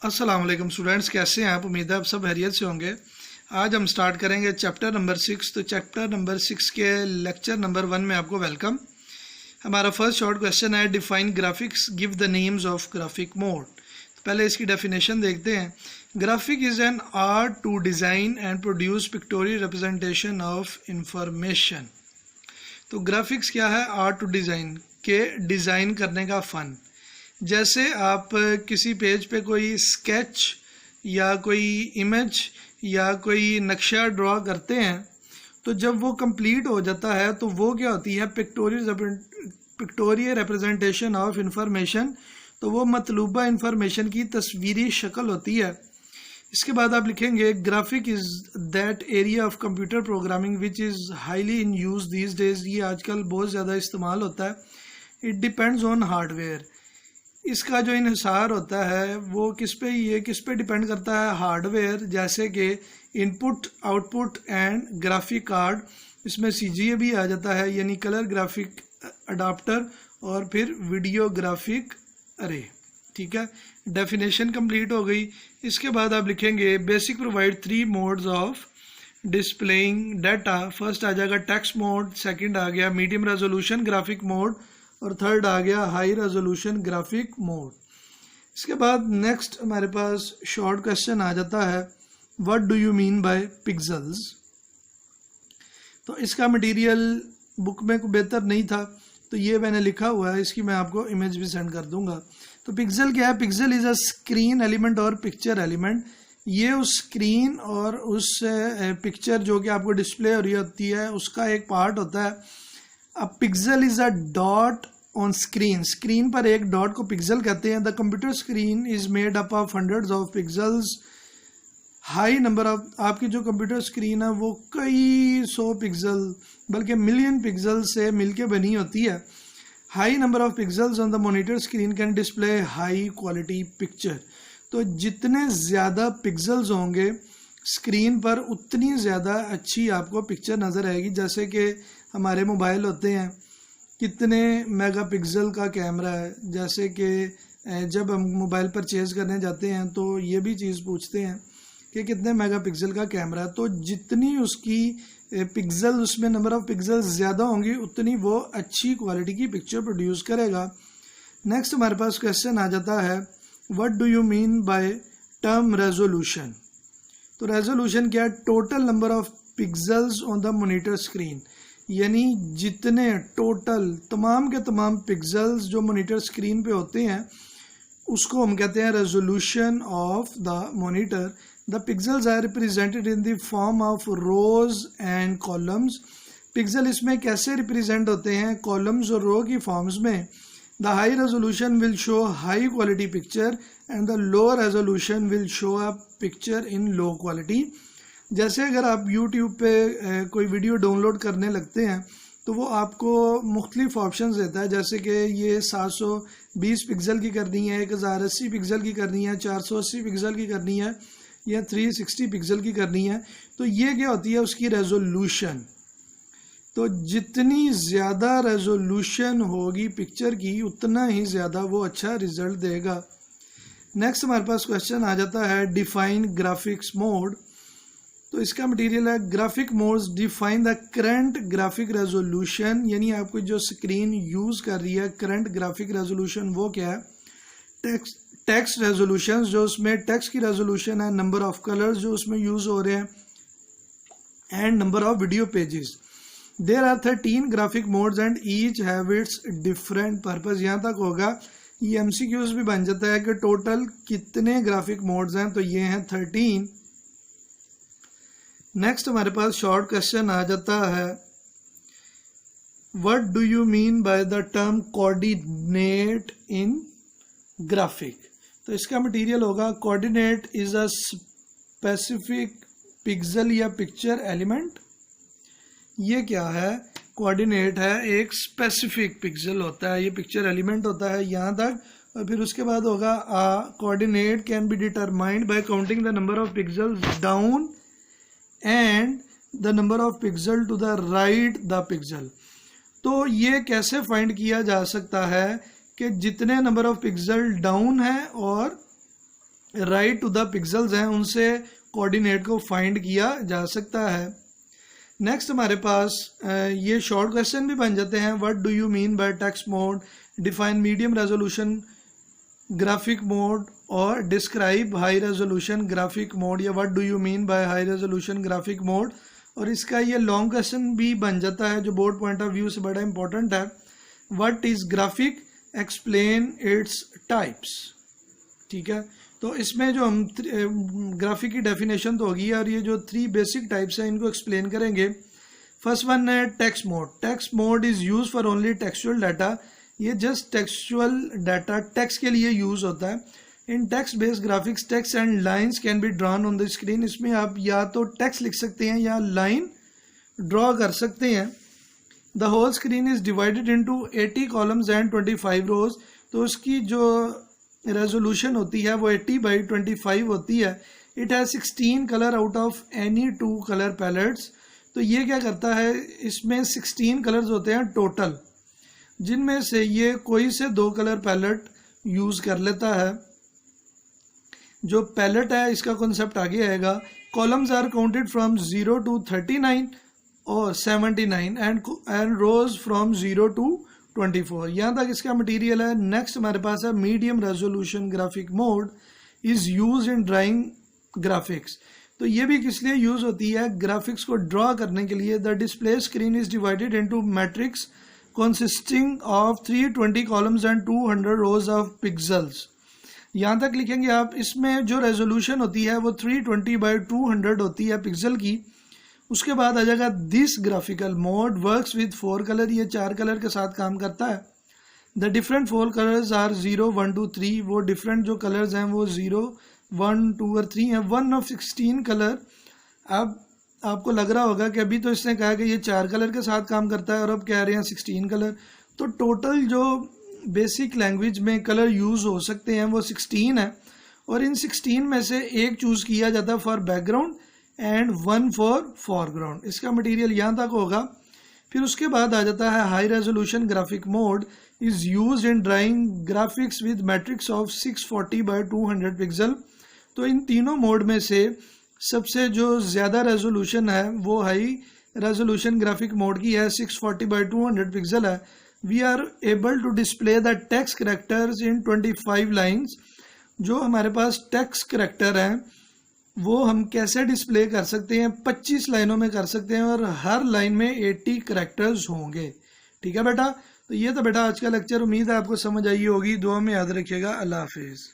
अस्सलाम वालेकुम स्टूडेंट्स, कैसे हैं आप? उम्मीद है आप सब खैरियत से होंगे। आज हम स्टार्ट करेंगे चैप्टर नंबर 6। तो चैप्टर नंबर 6 के लेक्चर नंबर 1 में आपको वेलकम। हमारा फर्स्ट शॉर्ट क्वेश्चन है define graphics, give the names of graphic mode. तो पहले इसकी डेफिनेशन देखते हैं। Graphic is an art to design and produce pictorial representation of information. तो ग्राफिक्स क्या है? आर्ट टू डिज़ाइन, के डिज़ाइन करने का फ़न। जैसे आप किसी पेज पे कोई स्केच या कोई इमेज या कोई नक्शा ड्रॉ करते हैं, तो जब वो कंप्लीट हो जाता है तो वो क्या होती है? Pictorial representation of information. तो वो मतलूबा इंफॉर्मेशन की तस्वीरी शक्ल होती है। इसके बाद आप लिखेंगे graphic is that area of computer programming which is highly in use these days. ये आजकल बहुत ज़्यादा इस्तेमाल होता है। It depends on hardware. इसका जो इन्हिसार होता है वो किस पे डिपेंड करता है? हार्डवेयर, जैसे कि input, output and graphic card. इसमें CGA भी आ जाता है, यानी कलर ग्राफिक अडाप्टर, और फिर वीडियो ग्राफिक अरे। ठीक है, डेफिनेशन कंप्लीट हो गई। इसके बाद आप लिखेंगे basic provide 3 modes of displaying data. First आ जाएगा टेक्स्ट मोड, सेकंड आ गया मीडियम रेजोल्यूशन ग्राफिक मोड, और थर्ड आ गया हाई रेजोल्यूशन ग्राफिक मोड। इसके बाद नेक्स्ट हमारे पास शॉर्ट क्वेश्चन आ जाता है what do you mean bye pixels. तो इसका मटेरियल बुक में कोई बेहतर नहीं था, तो ये मैंने लिखा हुआ है, इसकी मैं आपको इमेज भी सेंड कर दूंगा। तो पिक्सल क्या है? Pixel is a screen element और पिक्चर एलिमेंट। ये उस स्क्रीन और उस पिक्चर जो कि आपको डिस्प्ले हो रही होती है उसका एक पार्ट होता है। अब pixel is a dot on screen. Screen पर एक डॉट को पिक्सल कहते हैं। The computer screen is made up of hundreds of pixels. High number of, आपकी जो कंप्यूटर स्क्रीन है वो कई 100 पिक्सल बल्कि मिलियन पिक्सल से मिलके बनी होती है। High number of pixels on the monitor screen can display high quality picture. तो जितने ज़्यादा पिक्सल्स होंगे स्क्रीन पर उतनी ज़्यादा अच्छी आपको पिक्चर नज़र आएगी। जैसे कि हमारे मोबाइल होते हैं, कितने मेगापिक्सल का कैमरा है। जैसे कि जब हम मोबाइल परचेज करने जाते हैं तो ये भी चीज़ पूछते हैं कि कितने मेगापिक्सल का कैमरा है। तो जितनी उसकी पिक्सल, उसमें नंबर ऑफ पिक्सल ज़्यादा होंगी, उतनी वो अच्छी क्वालिटी की पिक्चर प्रोड्यूस करेगा। नेक्स्ट हमारे पास क्वेश्चन आ जाता है what do you mean by term resolution. तो रेजोल्यूशन क्या है? Total number of pixels on the monitor screen, यानी जितने टोटल तमाम के तमाम पिक्सल्स जो मॉनिटर स्क्रीन पे होते हैं उसको हम कहते हैं resolution of the monitor. The pixels are represented in the form of rows and columns. Pixel इसमें कैसे रिप्रेजेंट होते हैं? कॉलम्स और रो की फॉर्म्स में। The high resolution will show high quality picture and the low resolution will show a picture in low quality. जैसे अगर आप YouTube पे कोई वीडियो डाउनलोड करने लगते हैं तो वो आपको मुख्तलिफ ऑप्शंस देता है, जैसे कि ये 720 पिक्सल की करनी है, 1080 पिक्सल की करनी है, 480 पिक्सल की करनी है, या 360 पिक्सल की करनी है। तो ये क्या होती है? उसकी रेजोल्यूशन। तो जितनी ज़्यादा रेजोल्यूशन होगी पिक्चर की उतना ही ज़्यादा वो अच्छा रिजल्ट देगा। नेक्स्ट हमारे पास क्वेश्चन आ जाता है डिफाइन ग्राफिक्स मोड। तो इसका मटेरियल है graphic modes define the current graphic resolution, यानी आपको जो स्क्रीन यूज़ कर रही है करंट ग्राफिक रेजोल्यूशन वो क्या है? टेक्स्ट रेजोल्यूशन, जो उसमें टेक्स्ट की रेजोल्यूशन है, नंबर ऑफ कलर्स जो उसमें यूज़ हो रहे हैं, and number of video pages. There are 13 graphic modes and each have its different purpose. यहाँ तक होगा, ये MCQs भी बन जाता है कि टोटल कितने ग्राफिक मोड्स हैं। तो ये हैं 13। नेक्स्ट हमारे पास शॉर्ट क्वेश्चन आ जाता है what do you mean by the term coordinate in graphic. तो इसका मटेरियल होगा coordinate is a specific pixel या पिक्चर एलिमेंट। ये क्या है? कोऑर्डिनेट है एक स्पेसिफिक पिक्सल होता है, ये पिक्चर एलिमेंट होता है यहाँ तक। और फिर उसके बाद होगा coordinate can be determined by counting the number of pixels down and the number of pixel to the right the pixel. तो ये कैसे फाइंड किया जा सकता है कि जितने नंबर ऑफ पिक्सल डाउन है और राइट टू द पिक्सल्स हैं उनसे कोऑर्डिनेट को फाइंड किया जा सकता है। नेक्स्ट हमारे पास ये शॉर्ट क्वेश्चन भी बन जाते हैं। What do you mean by text mode, define medium resolution graphic mode और describe high resolution graphic mode, या what do you mean by high resolution graphic mode. और इसका ये लॉन्ग क्वेश्चन भी बन जाता है जो बोर्ड पॉइंट ऑफ व्यू से बड़ा इंपॉर्टेंट है। What is graphic, explain its types. ठीक है, तो इसमें जो हम ग्राफिक की डेफिनेशन तो होगी और ये जो 3 बेसिक टाइप्स हैं इनको एक्सप्लेन करेंगे। फर्स्ट वन है text mode. Text mode is use for only textual data. ये जस्ट टेक्सचुअल डाटा टेक्स्ट के लिए यूज होता है। In text based graphics text and lines can be drawn on the screen. इसमें आप या तो टेक्स्ट लिख सकते हैं या लाइन ड्रॉ कर सकते हैं। The whole screen is divided into 80 columns and 25 rows. तो उसकी जो रेजोल्यूशन होती है वो 80/25 होती है। It has 16 colour out of any 2 colour pallets. तो ये क्या करता है, इसमें 16 कलर्स होते हैं टोटल, जिनमें से ये कोई से 2 कलर पैलेट यूज कर लेता है। जो पैलेट है इसका कॉन्सेप्ट आगे आएगा। Columns are counted from 0 to 39 और 79 एंड रोज फ्रॉम 0 to 24। यहाँ तक इसका मटेरियल है। नेक्स्ट हमारे पास है medium resolution graphic mode is use in drawing graphics. तो ये भी किस लिए यूज होती है, ग्राफिक्स को ड्रॉ करने के लिए। The display screen is divided into matrix consisting of 320 columns and 200 rows of pixels। यहाँ तक लिखेंगे आप। इसमें जो रेजोल्यूशन होती है वो 320/200 होती है पिक्सल की। उसके बाद आ जाएगा this graphical mode works with 4 colour. ये 4 कलर के साथ काम करता है। The different 4 colours are 0, 1, 2, 3। वो डिफरेंट जो कलर्स हैं वो 0, 1, 2 और 3 है। 1 of 16 कलर। अब आपको लग रहा होगा कि अभी तो इसने कहा कि ये 4 कलर के साथ काम करता है और अब कह रहे हैं 16 कलर। तो टोटल जो बेसिक लैंग्वेज में कलर यूज हो सकते हैं वो 16 है, और इन 16 में से एक चूज किया जाता है for background and 1 for foreground. इसका मटेरियल यहाँ तक होगा। फिर उसके बाद आ जाता है high resolution graphic mode is use in drawing graphics with matrix of 640/200 pixel. तो इन तीनों मोड में से सबसे जो ज़्यादा रेजोल्यूशन है वो हाई रेजोल्यूशन ग्राफिक मोड की है, 640/200 पिक्सल है। We are able to display the text characters in 25 lines. जो हमारे पास टेक्स्ट करेक्टर हैं वो हम कैसे डिस्प्ले कर सकते हैं, 25 लाइनों में कर सकते हैं और हर लाइन में 80 करेक्टर्स होंगे। ठीक है बेटा, तो ये था बेटा आज का लेक्चर। उम्मीद है आपको समझ आई होगी। दुआ में याद रखिएगा। अल्लाह हाफिज़।